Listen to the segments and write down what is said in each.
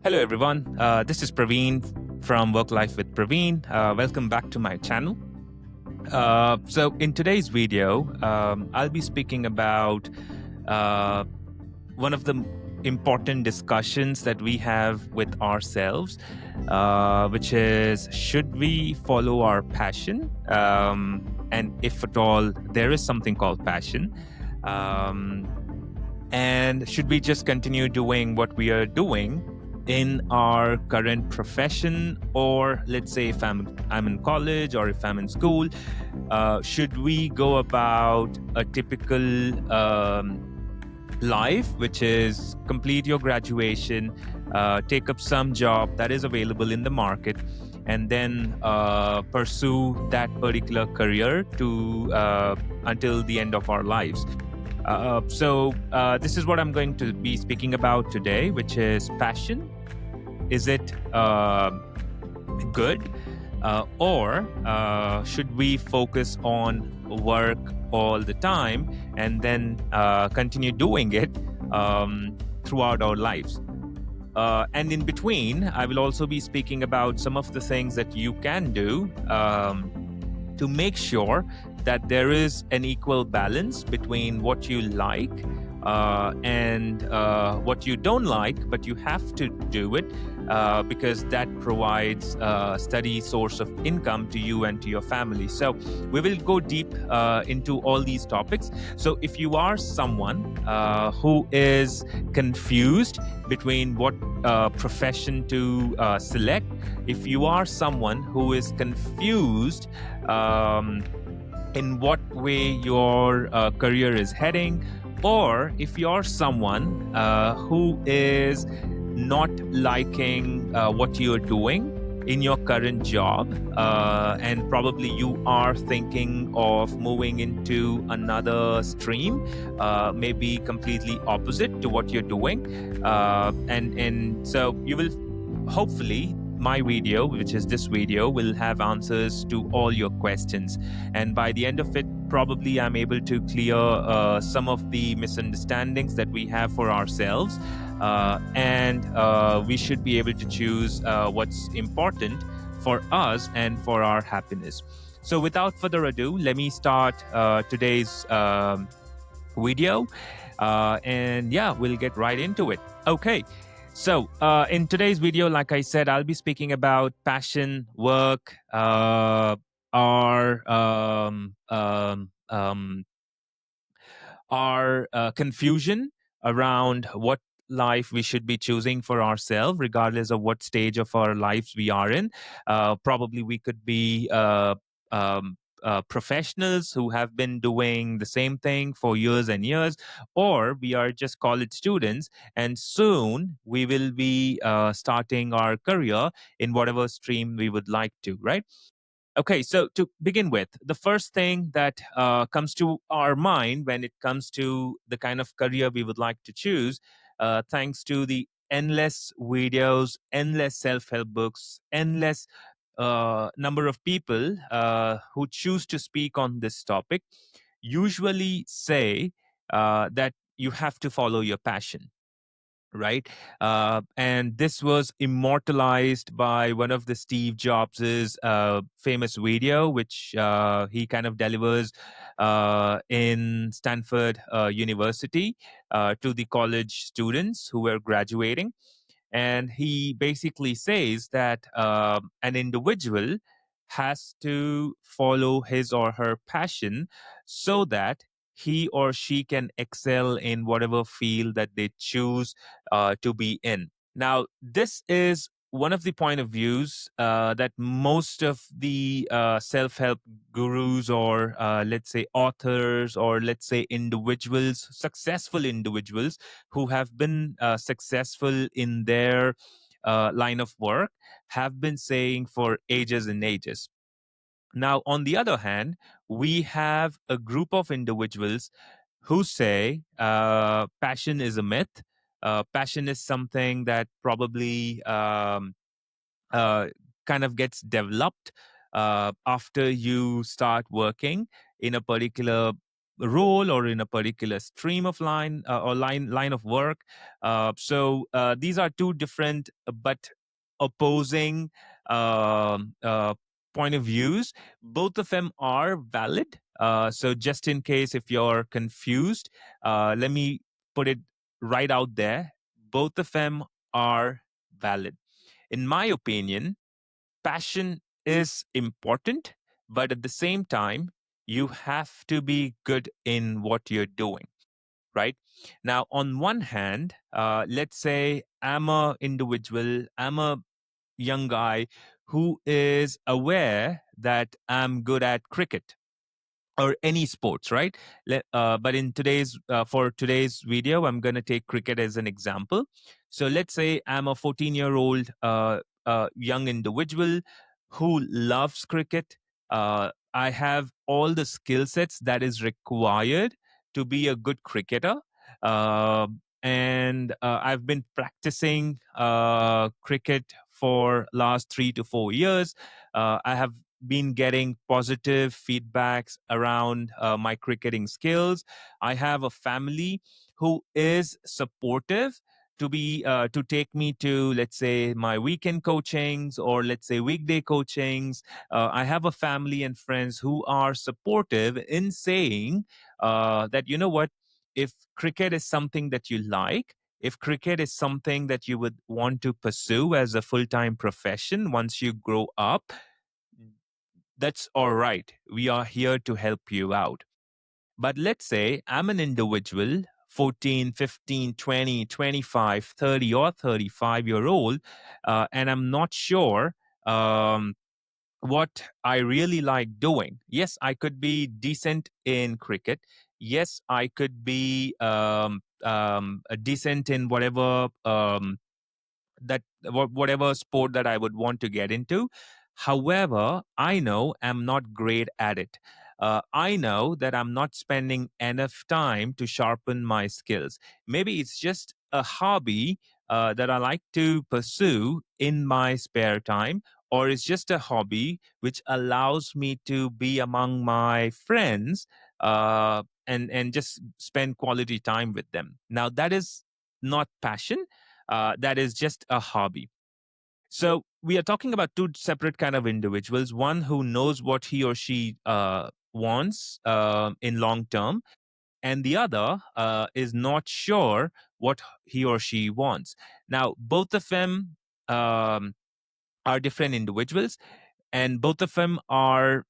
Hello, everyone. This is Praveen from WorkLife with Praveen. Welcome back to my channel. So, in today's video, I'll be speaking about uh, one of the important discussions that we have with ourselves, which is should we follow our passion? And if at all there is something called passion, um, and should we just continue doing what we are doing in our current profession? Or let's say if I'm in college or if I'm in school, should we go about a typical life, which is complete your graduation, take up some job that is available in the market, and then pursue that particular career to until the end of our lives? So this is what I'm going to be speaking about today, which is passion. Is it good, or should we focus on work all the time and then continue doing it throughout our lives? And in between, I will also be speaking about some of the things that you can do to make sure that there is an equal balance between what you like and what you don't like, but you have to do it because that provides a steady source of income to you and to your family. So we will go deep into all these topics. So if you are someone who is confused between what profession to select, if you are someone who is confused in what way your career is heading, or if you're someone who is not liking what you're doing in your current job, and probably you are thinking of moving into another stream, maybe completely opposite to what you're doing, and so you will hopefully my video, which is this video, will have answers to all your questions. And by the end of it, probably I'm able to clear some of the misunderstandings that we have for ourselves. And we should be able to choose what's important for us and for our happiness. So without further ado, let me start today's video. And yeah, we'll get right into it. Okay. So, in today's video, like I said, I'll be speaking about passion, work, our confusion around what life we should be choosing for ourselves, regardless of what stage of our lives we are in. Probably we could be professionals who have been doing the same thing for years and years, or we are just college students, and soon we will be starting our career in whatever stream we would like to, right? Okay, so to begin with, the first thing that comes to our mind when it comes to the kind of career we would like to choose, thanks to the endless videos, endless self help books, endless number of people who choose to speak on this topic, usually say that you have to follow your passion, right? And this was immortalized by one of the Steve Jobs's famous video, which he kind of delivers in Stanford University to the college students who were graduating. And he basically says that an individual has to follow his or her passion so that he or she can excel in whatever field that they choose to be in. Now, this is one of the point of views that most of the self-help gurus, or let's say authors, or let's say individuals, successful individuals who have been successful in their line of work, have been saying for ages and ages. Now, on the other hand, we have a group of individuals who say passion is a myth. Passion is something that probably uh, kind of gets developed after you start working in a particular role or in a particular stream of line or line of work. So these are two different but opposing point of views. Both of them are valid. So just in case if you're confused, let me put it right out there. Both of them are valid. In my opinion, passion is important, but at the same time, you have to be good in what you're doing, right? Now, on one hand, let's say I'm a individual, I'm a young guy who is aware that I'm good at cricket or any sports, right? But in today's for today's video, I'm going to take cricket as an example. So let's say I'm a 14-year-old young individual who loves cricket. I have all the skill sets that is required to be a good cricketer. Uh, and I've been practicing cricket for last 3 to 4 years. I have been getting positive feedbacks around my cricketing skills. I have a family who is supportive to take me to, let's say, my weekend coachings or let's say weekday coachings. I have a family and friends who are supportive in saying that, you know what, if cricket is something that you like, if cricket is something that you would want to pursue as a full-time profession once you grow up, that's all right. We are here to help you out. But let's say I'm an individual, 14, 15, 20, 25, 30, or 35-year old, and I'm not sure um, what I really like doing. Yes, I could be decent in cricket. Yes, I could be a decent in whatever whatever sport that I would want to get into. However, I know I'm not great at it. I know that I'm not spending enough time to sharpen my skills. Maybe it's just a hobby that I like to pursue in my spare time, or it's just a hobby which allows me to be among my friends and just spend quality time with them. Now, that is not passion, that is just a hobby. So we are talking about two separate kind of individuals. One who knows what he or she wants in long term, and the other is not sure what he or she wants. Now, both of them um, are different individuals, and both of them are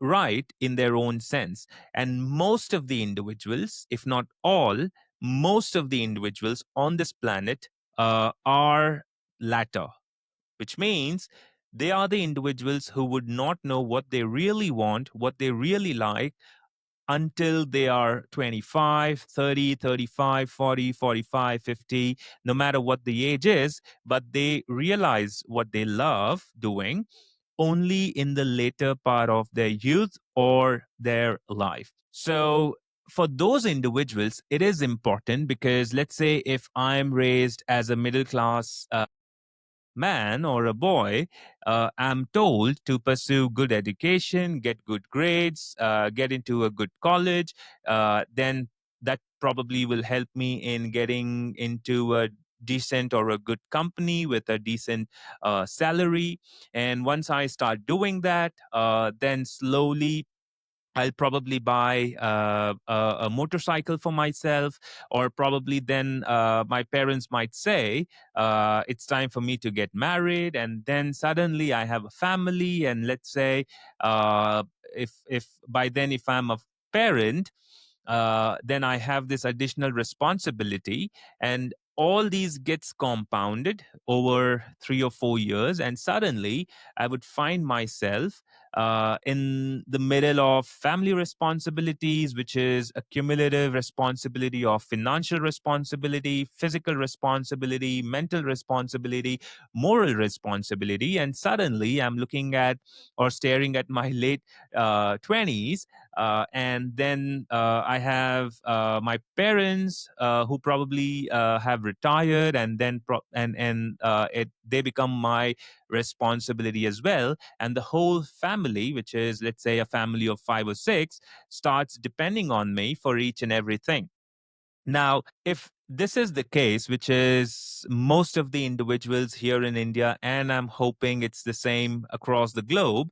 right in their own sense. And most of the individuals, if not all, most of the individuals on this planet are latter, which means they are the individuals who would not know what they really want, what they really like, until they are 25, 30, 35, 40, 45, 50, no matter what the age is, but they realize what they love doing only in the later part of their youth or their life. So, for those individuals, it is important because let's say if I'm raised as a middle class man or a boy, I'm told to pursue good education, get good grades, get into a good college, then that probably will help me in getting into a decent or a good company with a decent salary. And once I start doing that, then slowly I'll probably buy a motorcycle for myself, or probably then my parents might say, it's time for me to get married. And then suddenly I have a family. And let's say, if by then, if I'm a parent, then I have this additional responsibility. And all these gets compounded over 3 or 4 years. And suddenly I would find myself in the middle of family responsibilities, which is a cumulative responsibility of financial responsibility, physical responsibility, mental responsibility, moral responsibility. And suddenly I'm looking at or staring at my late 20s, And then I have my parents who probably have retired, and then they become my responsibility as well. And the whole family, which is, let's say, a family of 5 or 6, starts depending on me for each and everything. Now, if this is the case, which is most of the individuals here in India, and I'm hoping it's the same across the globe,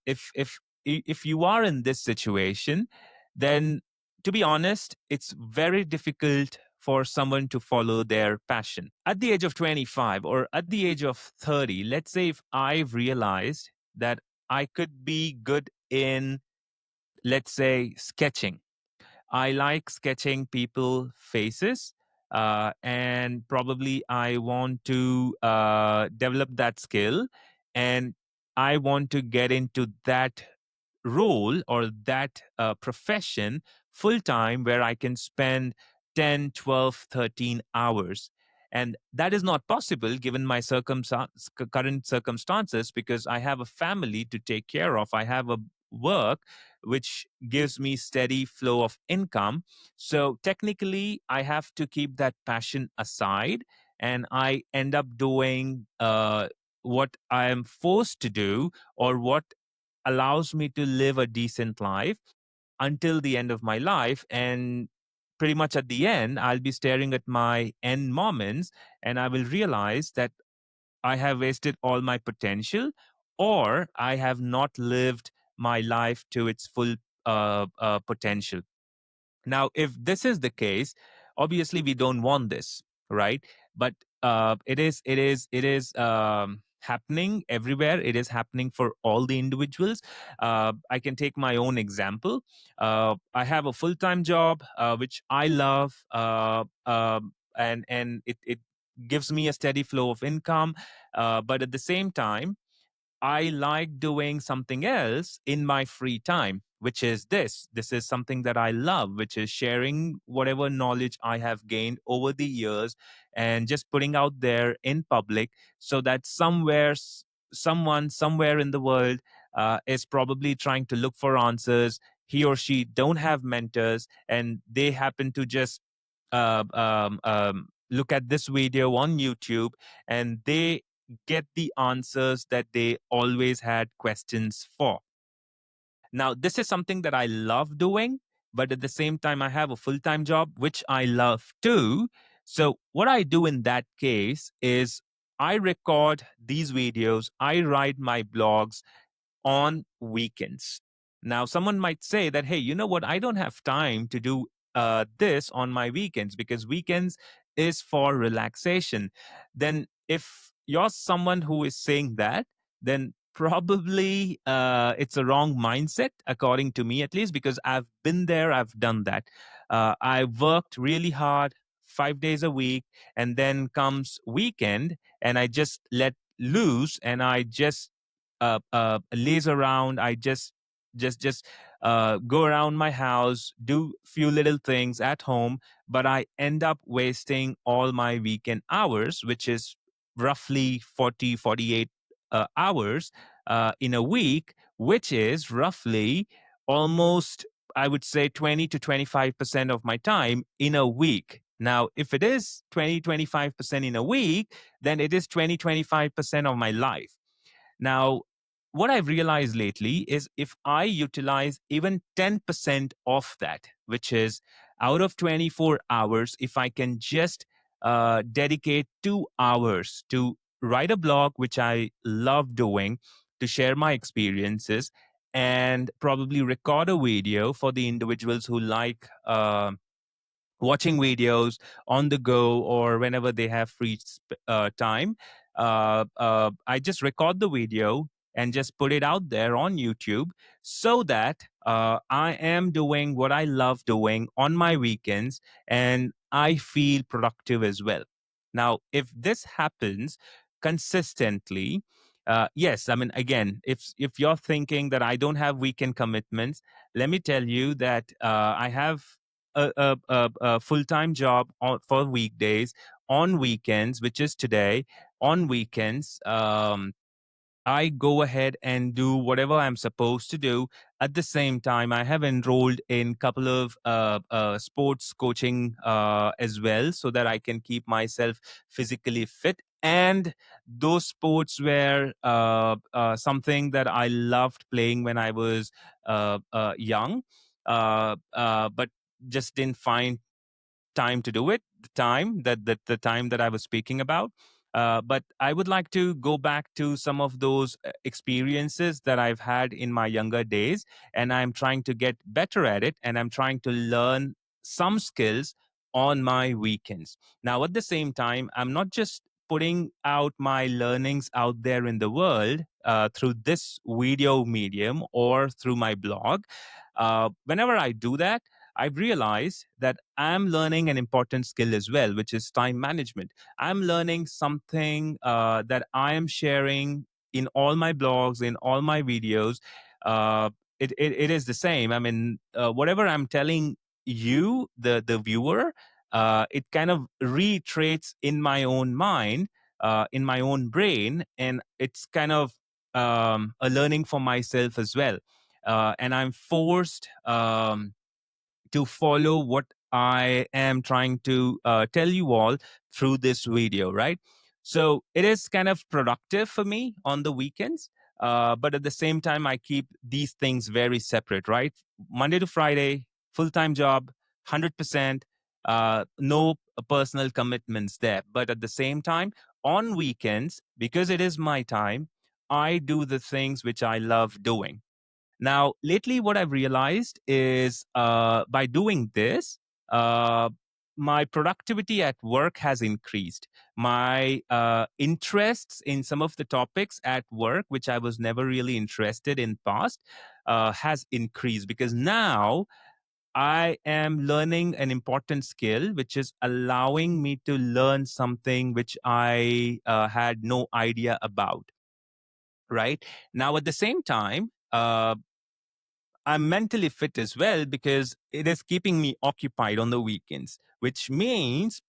if you are in this situation, then to be honest, it's very difficult for someone to follow their passion. At the age of 25 or at the age of 30, let's say if I've realized that I could be good in, let's say, sketching. I like sketching people faces, and probably I want to develop that skill, and I want to get into that role or that profession full time, where I can spend 10, 12, 13 hours. And that is not possible given my current circumstances, because I have a family to take care of. I have a work which gives me steady flow of income. So technically, I have to keep that passion aside, and I end up doing what I am forced to do, or what allows me to live a decent life until the end of my life. And pretty much at the end, I'll be staring at my end moments, and I will realize that I have wasted all my potential, or I have not lived my life to its full potential. Now, if this is the case, obviously we don't want this, right? But it is happening everywhere. It is happening for all the individuals. I can take my own example. I have a full time job which I love, and it gives me a steady flow of income. But at the same time, I like doing something else in my free time, which is this. This is something that I love, which is sharing whatever knowledge I have gained over the years and just putting out there in public, so that someone somewhere in the world is probably trying to look for answers. He or she don't have mentors, and they happen to just look at this video on YouTube, and they get the answers that they always had questions for. Now, this is something that I love doing, but at the same time, I have a full time job, which I love too. So, what I do in that case is I record these videos, I write my blogs on weekends. Now, someone might say that, hey, you know what? I don't have time to do this on my weekends, because weekends is for relaxation. Then, if you're someone who is saying that, then probably it's a wrong mindset, according to me at least, because I've been there, I've done that. I worked really hard 5 days a week, and then comes weekend, and I just let loose, and I just laze around. I just go around my house, do few little things at home, but I end up wasting all my weekend hours, which is roughly 48 hours in a week, which is roughly almost, I would say, 20 to 25% of my time in a week. Now, if it is 20-25% in a week, then it is 20-25% of my life. Now, what I've realized lately is if I utilize even 10% of that, which is out of 24 hours, if I can just dedicate 2 hours to write a blog, which I love doing, to share my experiences, and probably record a video for the individuals who like watching videos on the go or whenever they have free time. I just record the video and just put it out there on YouTube, so that I am doing what I love doing on my weekends, and I feel productive as well. Now, if this happens consistently, yes, I mean, again, if you're thinking that I don't have weekend commitments, let me tell you that I have a full-time job for weekdays, on weekends, which is today, on weekends. I go ahead and do whatever I'm supposed to do. At the same time, I have enrolled in a couple of sports coaching as well, so that I can keep myself physically fit. And those sports were something that I loved playing when I was young, but just didn't find time to do it, the time that I was speaking about. But I would like to go back to some of those experiences that I've had in my younger days, and I'm trying to get better at it, and I'm trying to learn some skills on my weekends. Now, at the same time, I'm not just putting out my learnings out there in the world through this video medium or through my blog. Whenever I do that, I've realized that I'm learning an important skill as well, which is time management. I'm learning something that I am sharing in all my blogs, in all my videos. Uh, it is the same. I mean, whatever I'm telling you, the viewer, it kind of reiterates in my own mind, in my own brain, and it's kind of a learning for myself as well. And I'm forced. To follow what I am trying to tell you all through this video, right? So it is kind of productive for me on the weekends. But at the same time, I keep these things very separate, right? Monday to Friday, full time job, 100%, no personal commitments there. But at the same time, on weekends, because it is my time, I do the things which I love doing. Now, lately, what I've realized is by doing this, uh, my productivity at work has increased. My interests in some of the topics at work, which I was never really interested in past, has increased because now I am learning an important skill, which is allowing me to learn something which I had no idea about. Right now, at the same time, I'm mentally fit as well because it is keeping me occupied on the weekends, which means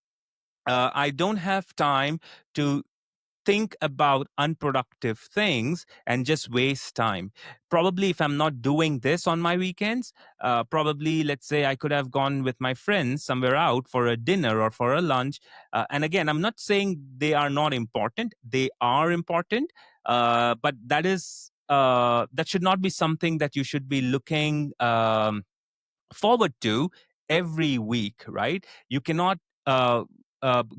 I don't have time to think about unproductive things and just waste time. Probably, if I'm not doing this on my weekends, probably, let's say, I could have gone with my friends somewhere out for a dinner or for a lunch. And again, I'm not saying they are not important, they are important, but that should not be something that you should be looking forward to every week, right? You cannot uh,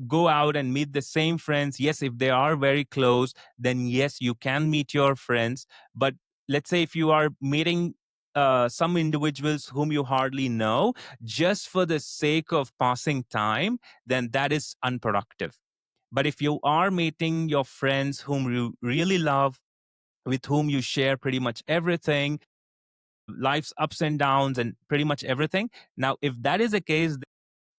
go out and meet the same friends. Yes, if they are very close, then yes, you can meet your friends. But let's say if you are meeting some individuals whom you hardly know just for the sake of passing time, then that is unproductive. But if you are meeting your friends whom you really love, with whom you share pretty much everything, life's ups and downs and pretty much everything. Now, if that is the case,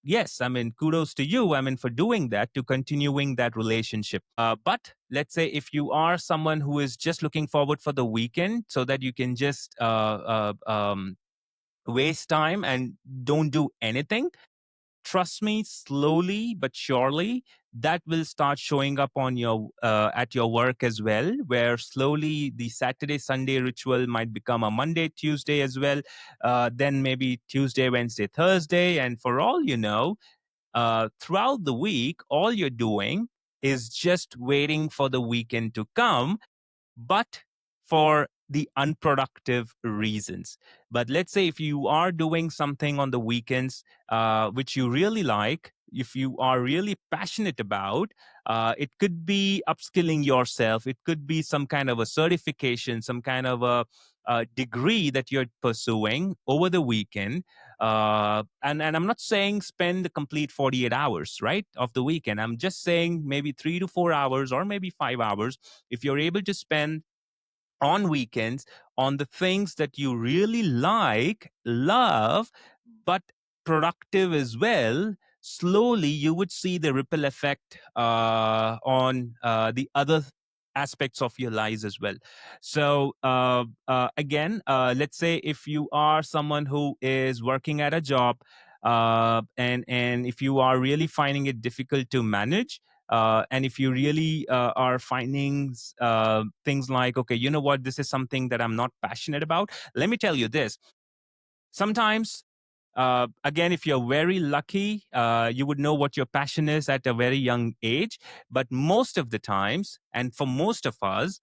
yes, I mean, kudos to you. I mean, for doing that, to continuing that relationship. But let's say if you are someone who is just looking forward for the weekend so that you can just waste time and don't do anything, trust me, slowly but surely that will start showing up on your at your work as well, where slowly the Saturday Sunday ritual might become a Monday Tuesday as well, then maybe Tuesday Wednesday Thursday, and for all you know, throughout the week all you're doing is just waiting for the weekend to come, but for the unproductive reasons. But let's say if you are doing something on the weekends which you really like, if you are really passionate about, it could be upskilling yourself, it could be some kind of a certification, some kind of a degree that you're pursuing over the weekend. And I'm not saying spend the complete 48 hours, right, of the weekend. I'm just saying maybe 3 to 4 hours or maybe 5 hours if you're able to spend on weekends on the things that you really like, love, but productive as well. Slowly you would see the ripple effect on the other aspects of your lives as well. So again, let's say if you are someone who is working at a job, and if you are really finding it difficult to manage, And if you really are finding things like, okay, you know what, this is something that I'm not passionate about, let me tell you this. Sometimes, again, if you're very lucky, you would know what your passion is at a very young age. But most of the times, and for most of us,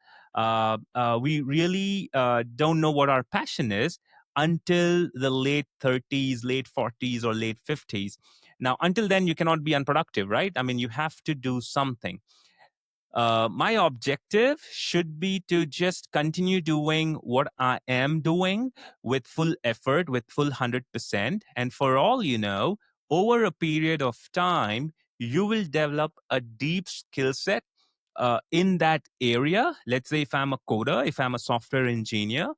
we really don't know what our passion is until the late 30s, late 40s, or late 50s. Now, until then, you cannot be unproductive, right? I mean, you have to do something. My objective should be to just continue doing what I am doing with full effort, with full 100%. And for all you know, over a period of time, you will develop a deep skill set in that area. Let's say if I'm a coder, if I'm a software engineer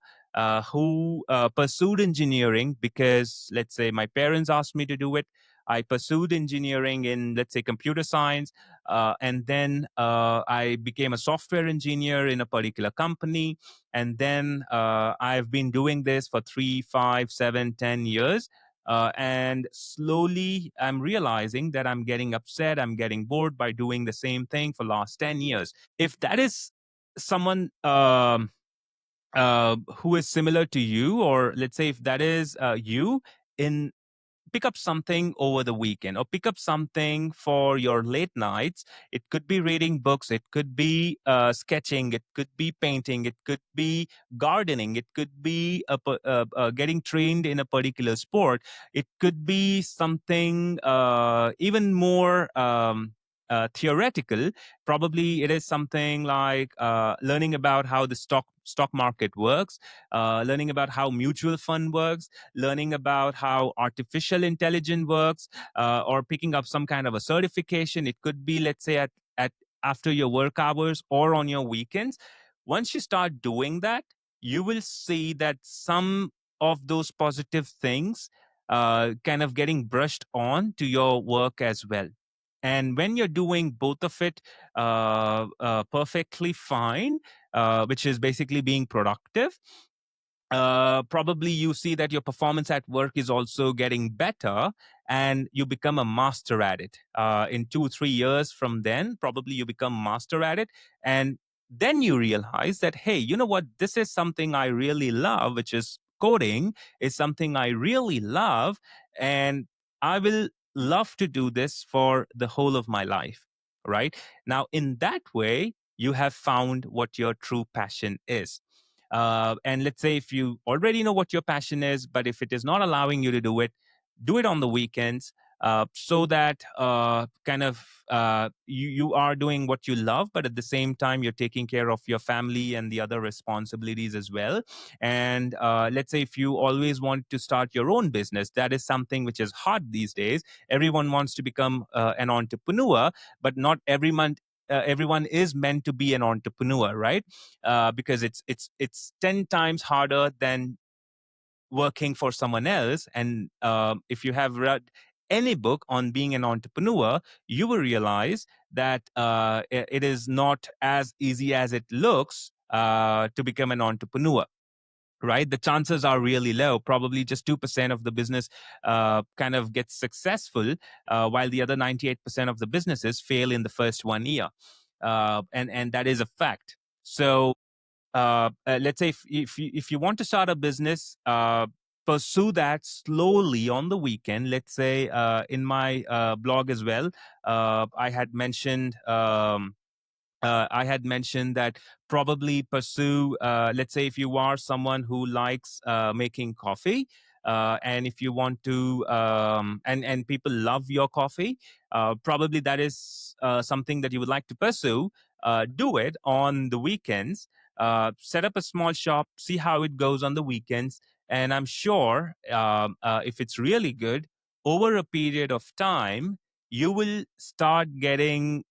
who pursued engineering because, let's say, my parents asked me to do it. I pursued engineering in, let's say, computer science, and then I became a software engineer in a particular company. And then I've been doing this for 3, 5, 7, 10 years. And slowly I'm realizing that I'm getting upset, I'm getting bored by doing the same thing for last 10 years. If that is someone who is similar to you, or let's say if that is you, in pick up something over the weekend, or pick up something for your late nights. It could be reading books, it could be sketching, it could be painting, it could be gardening, it could be getting trained in a particular sport, it could be something even more theoretical. Probably it is something like learning about how the stock market works, learning about how mutual fund works, learning about how artificial intelligence works, or picking up some kind of a certification. It could be, let's say, at after your work hours or on your weekends. Once you start doing that, you will see that some of those positive things kind of getting brushed on to your work as well. And when you're doing both of it perfectly fine, which is basically being productive, probably you see that your performance at work is also getting better, and you become a master at it. In 2, 3 years from then, probably you become master at it. And then you realize that, hey, you know what? This is something I really love, which is coding, is something I really love. And I will love to do this for the whole of my life. Right now, in that way, you have found what your true passion is. And let's say if you already know what your passion is, but if it is not allowing you to do it on the weekends, so that kind of you are doing what you love, but at the same time you're taking care of your family and the other responsibilities as well. And let's say if you always want to start your own business, that is something which is hard these days. Everyone wants to become an entrepreneur, but not everyone is meant to be an entrepreneur, right? Because it's 10 times harder than working for someone else. And if you have read any book on being an entrepreneur, you will realize that it is not as easy as it looks to become an entrepreneur. Right, the chances are really low. Probably just 2% of the business kind of gets successful, while the other 98% of the businesses fail in the first 1 year, and that is a fact. So let's say if you want to start a business, pursue that slowly on the weekend. Let's say in my blog as well, I had mentioned that probably pursue, let's say, if you are someone who likes making coffee, and if you want to, and people love your coffee, probably that is something that you would like to pursue. Do it on the weekends. Set up a small shop, see how it goes on the weekends, and I'm sure if it's really good, over a period of time, you will start getting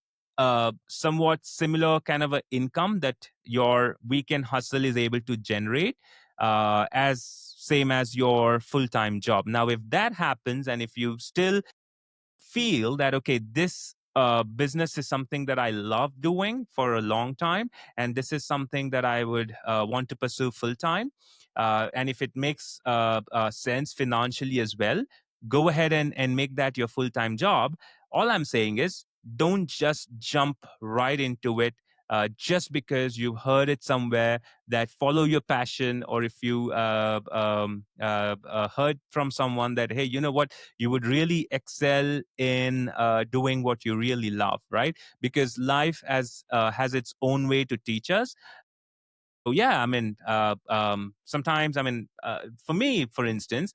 somewhat similar kind of a income that your weekend hustle is able to generate, as same as your full-time job. Now, if that happens, and if you still feel that, okay, this business is something that I love doing for a long time, and this is something that I would want to pursue full time, and if it makes sense financially as well, go ahead and make that your full time job. All I'm saying is don't just jump right into it just because you heard it somewhere. That follow your passion, or if you heard from someone that, hey, you know what, you would really excel in doing what you really love, right? Because life has its own way to teach us. So yeah, I mean, sometimes, I mean, for me, for instance,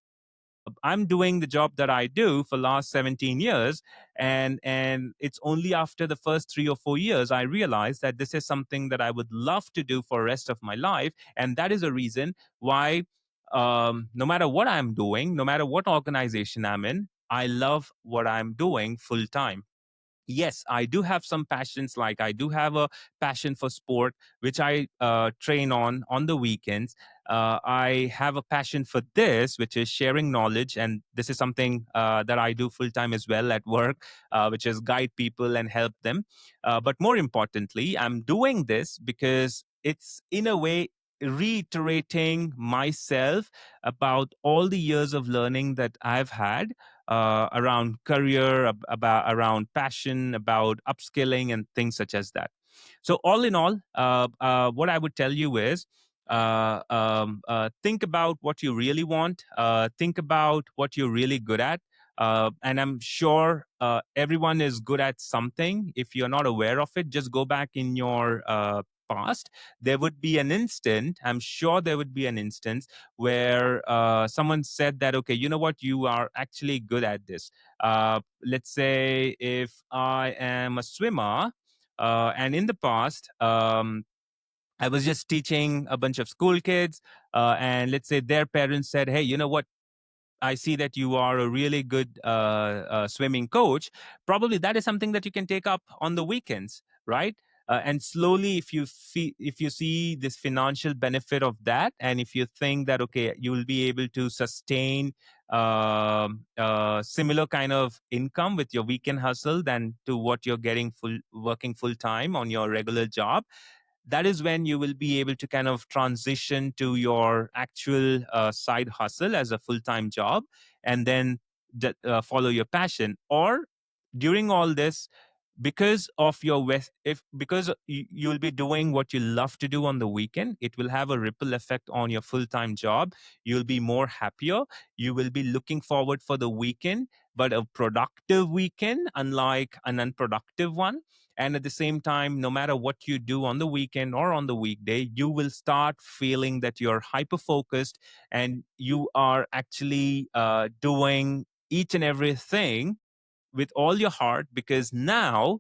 I'm doing the job that I do for last 17 years, and it's only after the first 3 or 4 years I realized that this is something that I would love to do for the rest of my life, and that is a reason why, no matter what I'm doing, no matter what organization I'm in, I love what I'm doing full time. Yes, I do have some passions. Like I do have a passion for sport, which I train on the weekends. I have a passion for this, which is sharing knowledge, and this is something that I do full time as well at work, which is guide people and help them. But more importantly, I'm doing this because it's in a way reiterating myself about all the years of learning that I've had around career, about around passion, about upskilling, and things such as that. So, all in all, what I would tell you is, think about what you really want. Think about what you're really good at. And I'm sure everyone is good at something. If you're not aware of it, just go back in your past. There would be an instant, I'm sure there would be an instance where someone said that, okay, you know what, you are actually good at this. Let's say if I am a swimmer, and in the past, I was just teaching a bunch of school kids, and let's say their parents said, hey, you know what, I see that you are a really good swimming coach. Probably that is something that you can take up on the weekends, right? And slowly, if you see this financial benefit of that, and if you think that, okay, you will be able to sustain similar kind of income with your weekend hustle than to what you're getting working full time on your regular job, that is when you will be able to kind of transition to your actual side hustle as a full-time job, and then follow your passion. Or during all this, because of your if because you will be doing what you love to do on the weekend, it will have a ripple effect on your full-time job. You'll be more happier. You will be looking forward for the weekend, but a productive weekend unlike an unproductive one. And at the same time, no matter what you do on the weekend or on the weekday, you will start feeling that you're hyper focused, and you are actually doing each and everything with all your heart, because now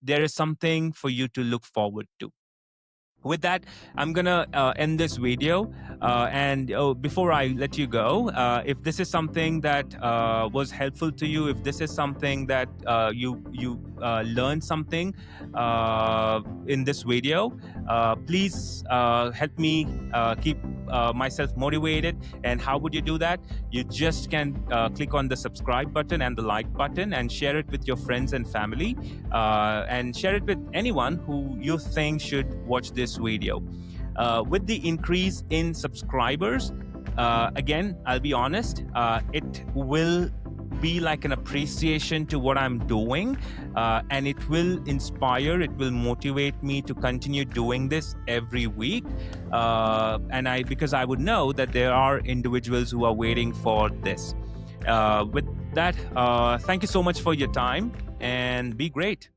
there is something for you to look forward to. With that, I'm gonna end this video. And before I let you go, if this is something that was helpful to you, if this is something that you learned something in this video, please help me keep myself motivated. And how would you do that? You just can click on the subscribe button and the like button, and share it with your friends and family, and share it with anyone who you think should watch this video. With the increase in subscribers, again, I'll be honest, it will be like an appreciation to what I'm doing, and it will inspire, it will motivate me to continue doing this every week. And because I would know that there are individuals who are waiting for this. With that, thank you so much for your time, and be great.